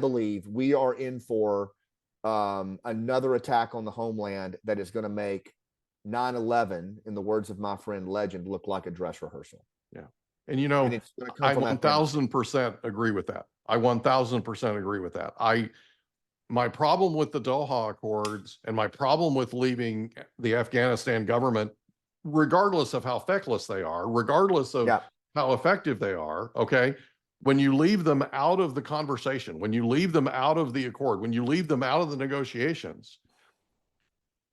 believe we are in for another attack on the homeland that is going to make 9/11, in the words of my friend Legend, look like a dress rehearsal. Yeah. And you know, it's going to come I from Afghanistan. 1000% agree with that. I 1000% agree with that. My problem with the Doha Accords and my problem with leaving the Afghanistan government, regardless of how feckless they are, regardless of how effective they are, okay, when you leave them out of the conversation, when you leave them out of the accord, when you leave them out of the negotiations,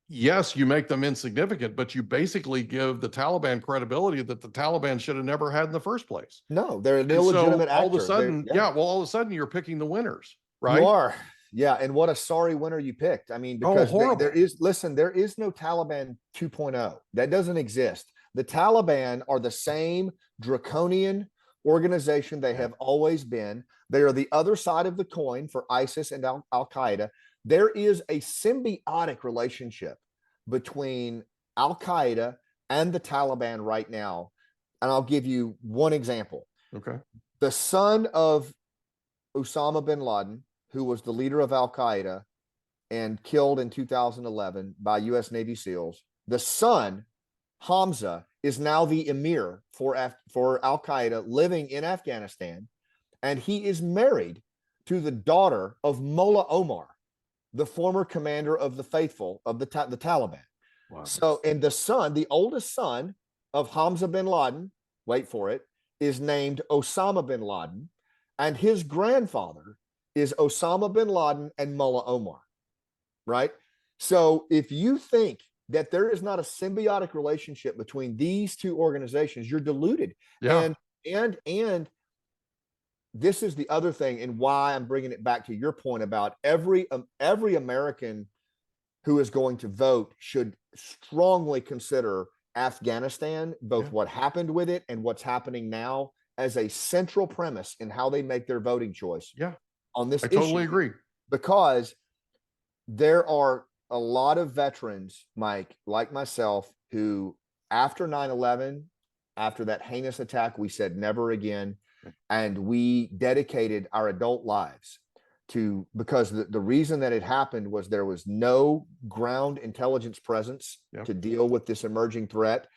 yes, you make them insignificant, but you basically give the Taliban credibility that the Taliban should have never had in the first place. No, they're an illegitimate actor. All of a sudden, all of a sudden you're picking the winners, right? You are. Yeah, and what a sorry winner you picked. I mean, because there is no Taliban 2.0. That doesn't exist. The Taliban are the same draconian organization they have always been. They are the other side of the coin for ISIS and Al-Qaeda. There is a symbiotic relationship between Al-Qaeda and the Taliban right now. And I'll give you one example. Okay. The son of Osama bin Laden, who was the leader of Al-Qaeda and killed in 2011 by U.S. Navy SEALs, the son, Hamza, is now the emir for Al-Qaeda living in Afghanistan. And he is married to the daughter of Mullah Omar, the former commander of the faithful of the Taliban. Wow. So, and the son, the oldest son of Hamza bin Laden, wait for it, is named Osama bin Laden. And his grandfather is Osama bin Laden and Mullah Omar, right? So if you think that there is not a symbiotic relationship between these two organizations, you're deluded. Yeah. And this is the other thing, and why I'm bringing it back to your point about every American who is going to vote should strongly consider Afghanistan, both what happened with it and what's happening now, as a central premise in how they make their voting choice. Yeah. On this I issue, totally agree. Because there are a lot of veterans, Mike, like myself, who after 9/11, after that heinous attack, we said never again. And we dedicated our adult lives to, because the reason that it happened was there was no ground intelligence presence to deal with this emerging threat.